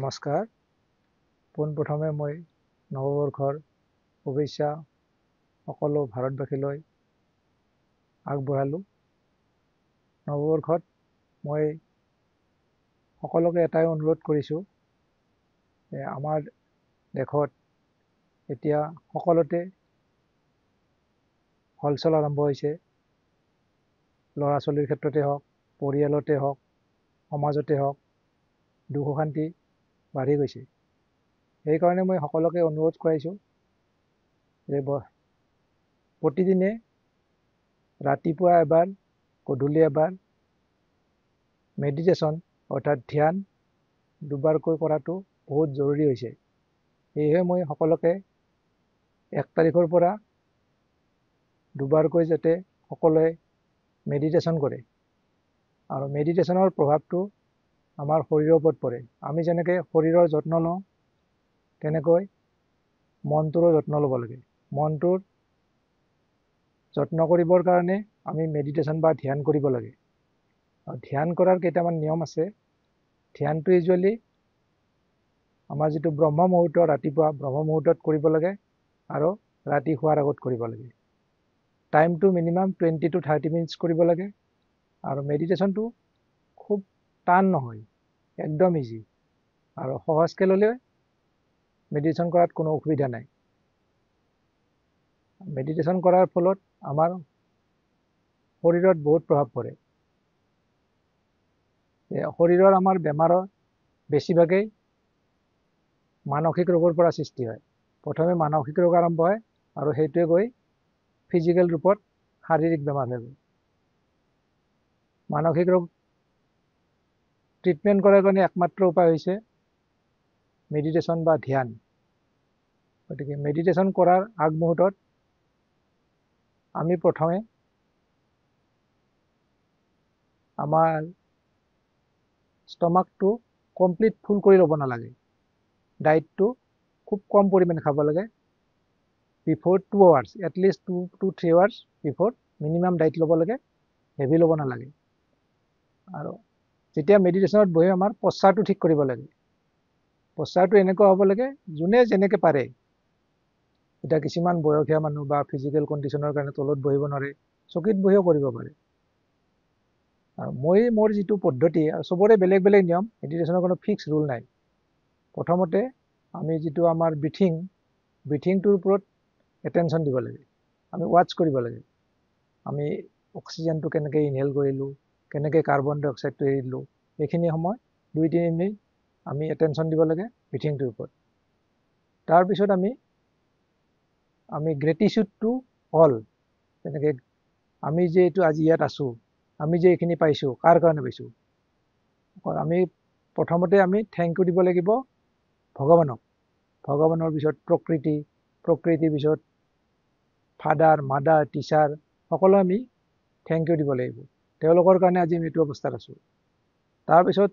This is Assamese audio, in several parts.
নমস্কাৰ। পোনপ্ৰথমে মই নৱবৰ্ষৰ শুভেচ্ছা সকলো ভাৰতবাসীলৈ আগবঢ়ালোঁ। নৱবৰ্ষত মই সকলোকে এটাই অনুৰোধ কৰিছোঁ যে আমাৰ দেশত এতিয়া সকলোতে হলচল আৰম্ভ হৈছে। ল'ৰা ছোৱালীৰ ক্ষেত্ৰতে হওক, পৰিয়ালতে হওক, সমাজতে হওক, দুখ অশান্তি বাঢ়ি গৈছে। সেইকাৰণে মই সকলোকে অনুৰোধ কৰাইছোঁ যে প্ৰতিদিনে ৰাতিপুৱা এবাৰ, গধূলি এবাৰ মেডিটেশ্যন অৰ্থাৎ ধ্যান দুবাৰকৈ কৰাটো বহুত জৰুৰী হৈছে। সেয়েহে মই সকলোকে 1 তাৰিখৰ পৰা দুবাৰকৈ যাতে সকলোৱে মেডিটেশ্যন কৰে। আৰু মেডিটেশ্যনৰ প্ৰভাৱটো আমাৰ শৰীৰৰ ওপৰত পৰে। আমি যেনেকৈ শৰীৰৰ যত্ন লওঁ তেনেকৈ মনটোৰো যত্ন ল'ব লাগে। মনটোৰ যত্ন কৰিবৰ কাৰণে আমি মেডিটেশ্যন বা ধ্যান কৰিব লাগে। আৰু ধ্যান কৰাৰ কেইটামান নিয়ম আছে। ধ্যানটো ইউজুৱেলি আমাৰ যিটো ব্ৰহ্ম মুহূৰ্ত, ৰাতিপুৱা ব্ৰহ্ম মুহূৰ্তত কৰিব লাগে আৰু ৰাতি শোৱাৰ আগত কৰিব লাগে। টাইমটো মিনিমাম 20 to 30 মিনিটছ কৰিব লাগে। আৰু মেডিটেশ্যনটো খুব টান নহয়, একদম ইজি। আৰু সহজকৈ ল'লে মেডিটেশ্যন কৰাত কোনো অসুবিধা নাই। মেডিটেশ্যন কৰাৰ ফলত আমাৰ শৰীৰত বহুত প্ৰভাৱ পৰে। শৰীৰৰ আমাৰ বেমাৰৰ বেছিভাগেই মানসিক ৰোগৰ পৰা সৃষ্টি হয়। প্ৰথমে মানসিক ৰোগ আৰম্ভ হয় আৰু সেইটোৱে গৈ ফিজিকেল ৰূপত শাৰীৰিক বেমাৰ হৈ গ'ল। মানসিক ৰোগ ট্ৰিটমেণ্ট কৰাৰ কাৰণে একমাত্ৰ উপায় হৈছে মেডিটেশ্যন বা ধ্যান। গতিকে মেডিটেশ্যন কৰাৰ আগমুহূৰ্তত আমি প্ৰথমে আমাৰ ষ্টমাকটো কমপ্লিট ফুল কৰি ল'ব নালাগে। ডায়েটটো খুব কম পৰিমাণে খাব লাগে। Before 2 hours, at least 2 to 3 hours before minimum diet ল'ব লাগে, হেভি ল'ব নালাগে। আৰু যেতিয়া মেডিটেশ্যনত বহি আমাৰ পশ্চাৰটো ঠিক কৰিব লাগে। পশ্চাৰটো এনেকুৱা হ'ব লাগে যোনে যেনেকৈ পাৰে। এতিয়া কিছুমান বয়সীয়া মানুহ বা ফিজিকেল কণ্ডিশ্যনৰ কাৰণে তলত বহিব নোৱাৰে, চকীত বহিও কৰিব পাৰে। আৰু মোৰ যিটো পদ্ধতি, আৰু চবৰে বেলেগ বেলেগ নিয়ম, মেডিটেশ্যনৰ কোনো ফিক্স ৰুল নাই। প্ৰথমতে আমি যিটো আমাৰ ব্ৰিথিংটোৰ ওপৰত এটেনশ্যন দিব লাগে। আমি ৱাটচ কৰিব লাগে। আমি অক্সিজেনটো কেনেকৈ ইনহেল কৰিলোঁ, কেনেকৈ কাৰ্বন ডাই অক্সাইডটো এৰি দিলোঁ, এইখিনি সময় 2-3 মিনিট আমি এটেনশ্যন দিব লাগে ব্ৰিথিংটোৰ ওপৰত। তাৰপিছত আমি গ্ৰেটিচিউডটো হ'ল, যেনেকৈ আমি যে এইটো আজি ইয়াত আছোঁ, আমি যে এইখিনি পাইছোঁ, কাৰ কাৰণে পাইছোঁ? আমি প্ৰথমতে থেংক ইউ দিব লাগিব ভগৱানক। ভগৱানৰ পিছত প্ৰকৃতিৰ পিছত ফাদাৰ, মাদাৰ, টিচাৰ, সকলো আমি থেংক ইউ দিব লাগিব। তেওঁলোকৰ কাৰণে আজি আমি এইটো অৱস্থাত আছোঁ। তাৰপিছত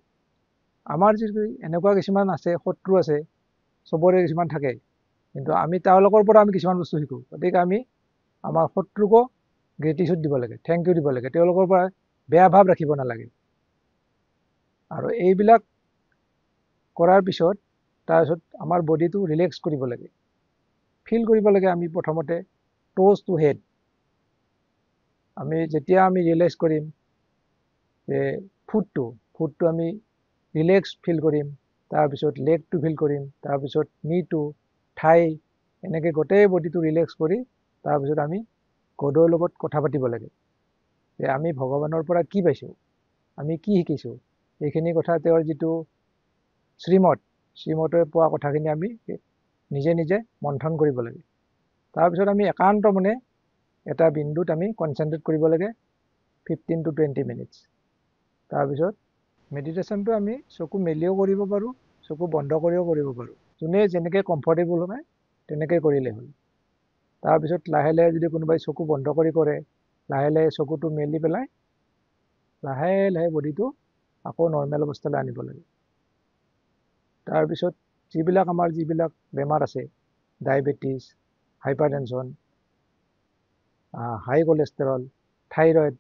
আমাৰ যিটো এনেকুৱা কিছুমান আছে, শত্ৰু আছে, চবৰে কিছুমান থাকে, কিন্তু আমি তেওঁলোকৰ পৰা আমি কিছুমান বস্তু শিকোঁ। গতিকে আমি আমাৰ শত্ৰুকো গ্ৰেটিচিউড দিব লাগে, থেংক ইউ দিব লাগে। তেওঁলোকৰ পৰা বেয়া ভাৱ ৰাখিব নালাগে। আৰু এইবিলাক কৰাৰ পিছত তাৰপিছত আমাৰ বডিটো ৰিলেক্স কৰিব লাগে। ফিল কৰিব লাগে আমি প্ৰথমতে টোজ টু হেড। যেতিয়া আমি ৰিয়েলাইজ কৰিম যে ফুটটো আমি ৰিলেক্স ফিল কৰিম, তাৰপিছত লেগটো ফিল কৰিম, তাৰপিছত নিটো, থাই, এনেকৈ গোটেই বডিটো ৰিলেক্স কৰি তাৰপিছত আমি গডৰ লগত কথা পাতিব লাগে যে আমি ভগৱানৰ পৰা কি পাইছোঁ, আমি কি শিকিছোঁ। এইখিনি কথা তেওঁৰ যিটো শ্ৰীমতে পোৱা কথাখিনি আমি নিজে নিজে মন্থন কৰিব লাগে। তাৰপিছত আমি একান্ত মনে এটা বিন্দুত আমি কনচেনট্ৰেট কৰিব লাগে 15 to 20 মিনিটছ। তাৰপিছত মেডিটেশ্যনটো আমি চকু মেলিও কৰিব পাৰোঁ, চকু বন্ধ কৰিও কৰিব পাৰোঁ। যোনে যেনেকৈ কমফৰ্টেবল হয় তেনেকৈ কৰিলে হ'ল। তাৰপিছত লাহে লাহে যদি কোনোবাই চকু বন্ধ কৰি কৰে, লাহে লাহে চকুটো মেলি পেলাই লাহে লাহে বডিটো আকৌ নৰ্মেল অৱস্থালৈ আনিব লাগে। তাৰপিছত আমাৰ যিবিলাক বেমাৰ আছে, ডায়েবেটিছ, হাইপাৰটেনশ্যন, হাই কলেষ্টৰল, থাইৰইড,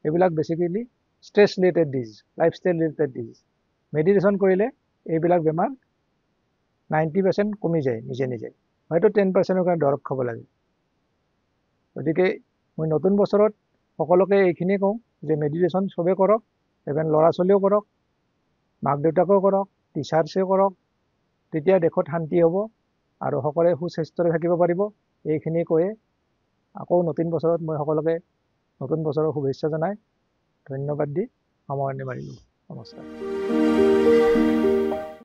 এইবিলাক basically stress related disease, lifestyle related disease. Meditation কৰিলে এইবিলাক বেমাৰ 90% কমি যায় নিজে নিজে, হয়তো 10%ৰ কাৰণে দৰৱ খাব লাগে। গতিকে মই নতুন বছৰত সকলোকে এইখিনিয়ে কওঁ যে মেডিটেশ্যন চবে কৰক, ইভেন ল'ৰা ছোৱালীও কৰক, মাক দেউতাকেও কৰক, টিচাৰ্ছেও কৰক, তেতিয়া দেশত শান্তি হ'ব আৰু সকলোৱে সুস্বাস্থ্যৰে থাকিব পাৰিব। এইখিনি কৈয়ে আকৌ নতুন বছৰত মই সকলোকে নতুন বছৰৰ শুভেচ্ছা জনাই ধন্যবাদ দি সামৰণি মাৰিলোঁ। নমস্কাৰ।